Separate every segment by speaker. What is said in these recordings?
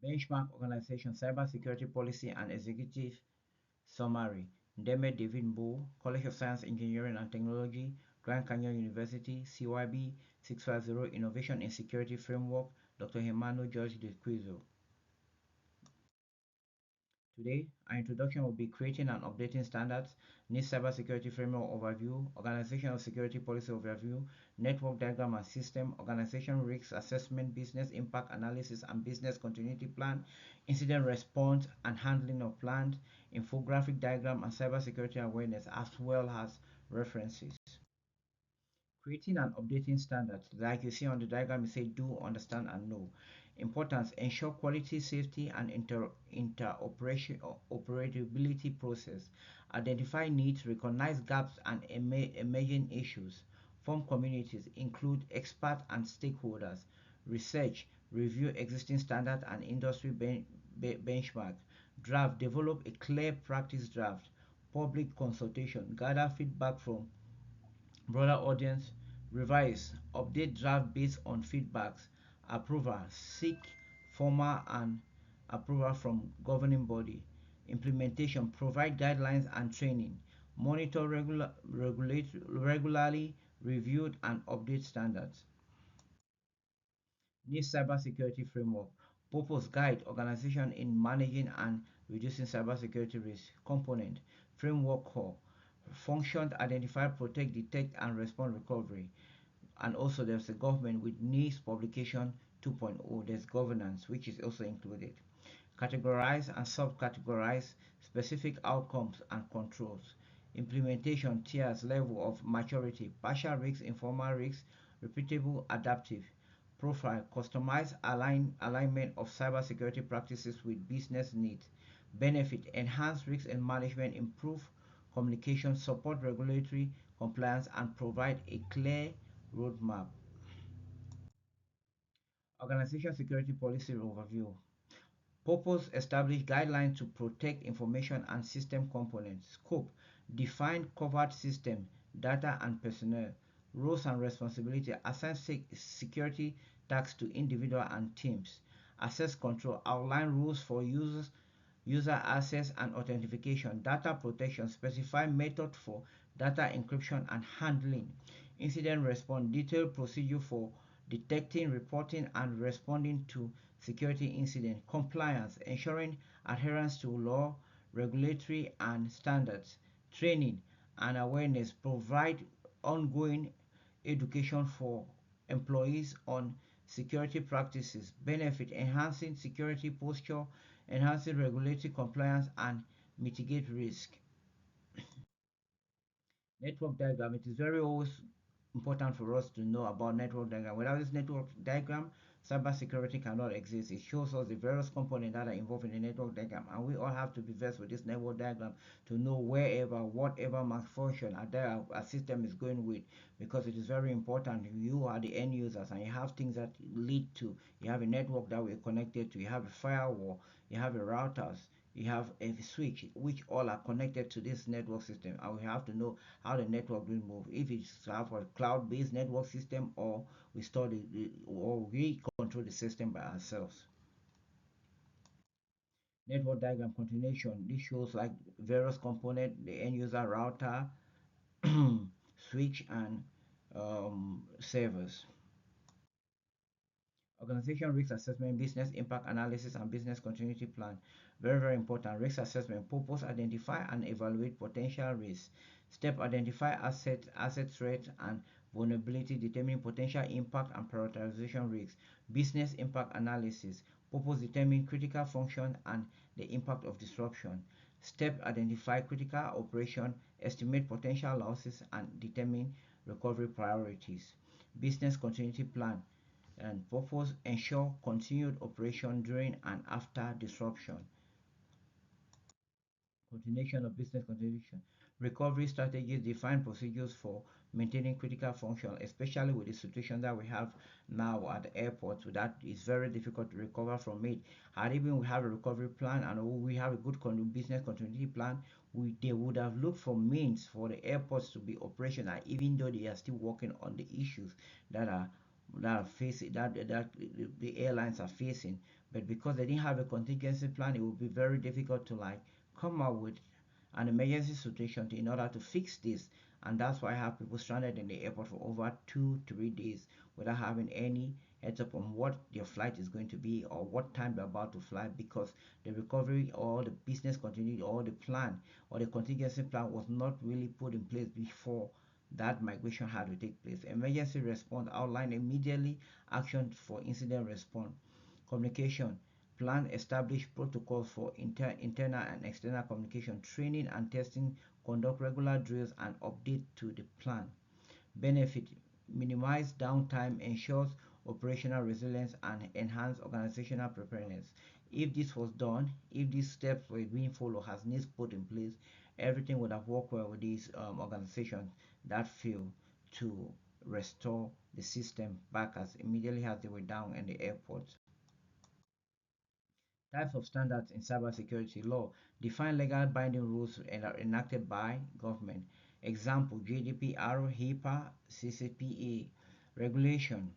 Speaker 1: Benchmark Organization Cybersecurity Policy and Executive Summary. NDEME David Mbo, College of Science, Engineering and Technology, Grand Canyon University, CYB 650 Innovation in Security Framework, Dr. Hermano George de Quizo. Today, our introduction will be creating and updating standards, NIST cybersecurity framework overview, organizational security policy overview, network diagram and system, organization risk assessment, business impact analysis and business continuity plan, incident response and handling of planned, infographic diagram and cybersecurity awareness, as well as references. Creating and updating standards, like you see on the diagram, you say do, understand, and know. Importance: ensure quality, safety, and interoperability process. Identify needs, recognize gaps, and emerging issues. Form communities, include expert and stakeholders. Research, review existing standards and industry benchmark. Draft, develop a clear practice draft. Public consultation, gather feedback from broader audience, revise, update draft based on feedbacks, approval, seek formal and approval from governing body, implementation, provide guidelines and training, monitor regularly, reviewed and update standards. NIST cybersecurity framework, purpose guide organization in managing and reducing cybersecurity risk, component, framework core, function, identify, protect, detect, and respond recovery. And also there's a government with NIST publication 2.0. There's governance, which is also included. Categorize and subcategorize specific outcomes and controls. Implementation tiers, level of maturity, partial risks, informal risks, repeatable, adaptive. Profile, customize alignment of cybersecurity practices with business needs. Benefit, enhance risk and management, improve communication, support regulatory compliance, and provide a clear roadmap. Organization security policy overview. Purpose, establish guidelines to protect information and system components. Scope, define covered system, data and personnel. Roles and responsibility, assign security tasks to individual and teams. Access control, outline rules for user access and authentication. Data protection, specify method for data encryption and handling. Incident response, detailed procedure for detecting, reporting, and responding to security incident. Compliance, ensuring adherence to law, regulatory, and standards. Training and awareness, provide ongoing education for employees on security practices. Benefit, enhancing security posture, enhancing regulatory compliance, and mitigate risk. Network diagram, it is very always important for us to know about network diagram. Without this network diagram, cybersecurity cannot exist. It shows us the various components that are involved in the network diagram, and we all have to be versed with this network diagram to know wherever, whatever malfunction a system is going with, because it is very important. You are the end users, and you have things that lead to. You have a network that we're connected to. You have a firewall. You have a routers. You have a switch, which all are connected to this network system, and we have to know how the network will move. If it's have a cloud-based network system, or we store or we control the system by ourselves. Network diagram continuation. This shows like various components: the end user, router, switch, and servers. Organization risk assessment, business impact analysis, and business continuity plan. Very, very important. Risk assessment, purpose, identify and evaluate potential risks. Step, identify asset threat and vulnerability, determine potential impact and prioritization risks. Business impact analysis, purpose, determine critical function and the impact of disruption. Step, identify critical operation, estimate potential losses, and determine recovery priorities. Business continuity plan, and purpose, ensure continued operation during and after disruption. Continuation of business continuation. Recovery strategies, define procedures for maintaining critical function, especially with the situation that we have now at the airport. So that is very difficult to recover from it. Had even we have a recovery plan and we have a good business continuity plan, they would have looked for means for the airports to be operational, even though they are still working on the issues that are facing, that the airlines are facing. But because they didn't have a contingency plan, it would be very difficult to like come up with an emergency situation in order to fix this. And that's why I have people stranded in the airport for over 2 3 days without having any heads up on what their flight is going to be or what time they're about to fly, because the recovery or the business continuity or the plan or the contingency plan was not really put in place before that migration had to take place. Emergency response outline immediately action for incident response. Communication plan establish protocols for internal and external communication, training and testing, conduct regular drills and update to the plan. Benefit minimize downtime, ensures operational resilience and enhance organizational preparedness. If this was done, if these steps were being followed as needs put in place, everything would have worked well with these organizations that failed to restore the system back as immediately as they were down in the airport. Types of standards in cybersecurity law define legal binding rules and are enacted by government. Example: GDPR, HIPAA, CCPA. Regulation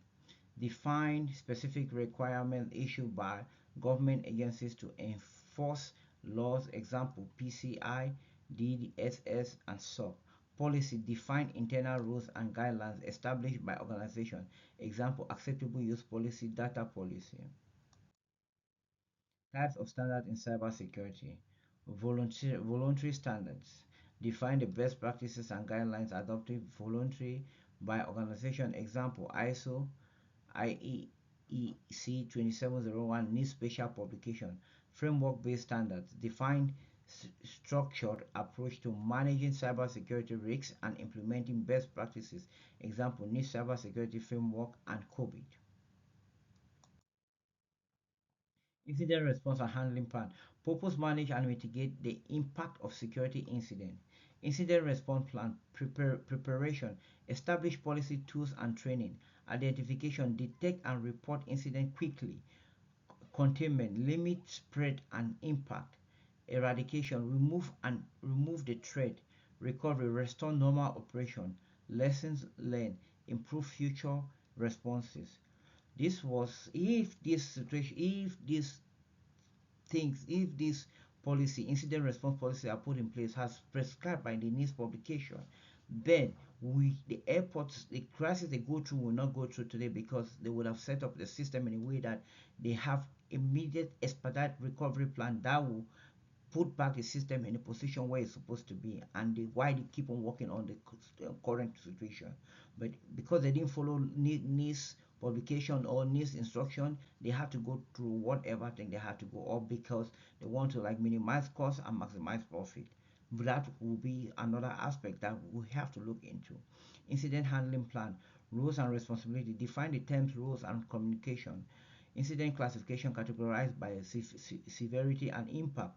Speaker 1: define specific requirements issued by government agencies to enforce laws. Example: PCI, DSS, and SOC. Policy define internal rules and guidelines established by organization. Example: acceptable use policy, data policy. Types of standards in cybersecurity. Voluntary standards define the best practices and guidelines adopted voluntary by organization. Example: ISO, IEC 2701 needs special publication. Framework-based standards define structured approach to managing cybersecurity risks and implementing best practices. Example: NIST cybersecurity framework and COVID. Incident response and handling plan. Purpose: manage and mitigate the impact of security incident. Incident response plan. Preparation. Establish policy, tools, and training. Identification. Detect and report incident quickly. Containment. Limit spread and impact. Eradication. Remove the threat. Recovery. Restore normal operation. Lessons learned. Improve future responses. This was if this situation, if this policy, incident response policy, are put in place as prescribed by the NIST publication, then the airports, the crisis they go through will not go through today, because they would have set up the system in a way that they have immediate expedite recovery plan that will put back the system in a position where it's supposed to be, and why they keep on working on the current situation. But because they didn't follow NIST publication or NIST instruction, they had to go through whatever thing they had to go, or because they want to like minimize costs and maximize profit. But that will be another aspect that we have to look into. Incident handling plan. Rules and responsibility define the terms, rules, and communication. Incident classification categorized by severity and impact.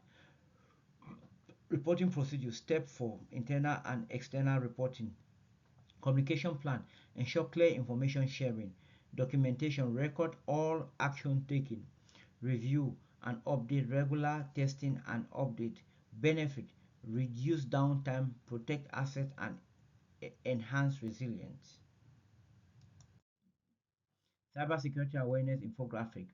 Speaker 1: Reporting procedure. Step 4: internal and external reporting. Communication plan. Ensure clear information sharing. Documentation. Record all action taken. Review and update. Regular testing and update. Benefit: reduce downtime, protect assets, and enhance resilience. Cybersecurity awareness infographic.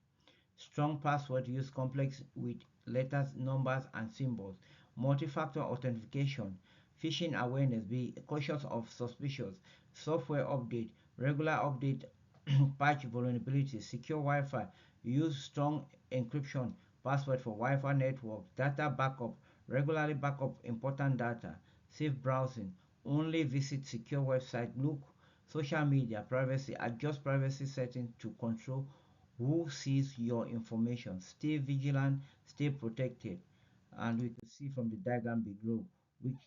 Speaker 1: Strong password use complex with letters, numbers, and symbols. Multi-factor authentication. Phishing awareness. Be cautious of suspicious. Software update. Regular update. Patch vulnerabilities. Secure Wi-Fi. Use strong encryption password for Wi-Fi network. Data backup. Regularly backup important data. Safe browsing. Only visit secure website. Look. Social media privacy. Adjust privacy settings to control who sees your information. Stay vigilant, stay protected. And we can see from the diagram below, which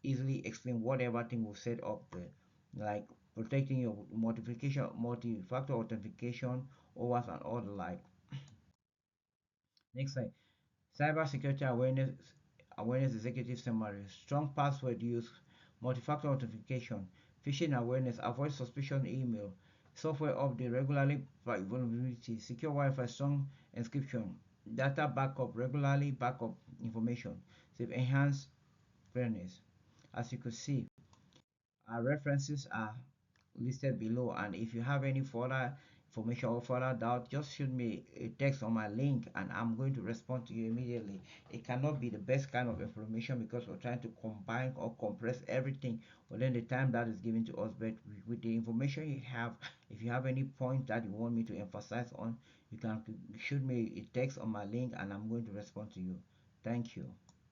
Speaker 1: easily explain whatever thing we set up there, like protecting your multi-factor authentication, OAuth, and all the like. Next slide. Cybersecurity awareness executive summary. Strong password use, multi-factor authentication, phishing awareness, avoid suspicious email, software update regularly by vulnerability, secure Wi-Fi, strong encryption, data backup, regularly backup information, save enhanced fairness. As you could see, our references are listed below, and if you have any further information or further doubt, just shoot me a text on my link and I'm going to respond to you immediately. It cannot be the best kind of information because we're trying to combine or compress everything within the time that is given to us, but with the information you have, if you have any point that you want me to emphasize on, you can shoot me a text on my link and I'm going to respond to you. Thank you.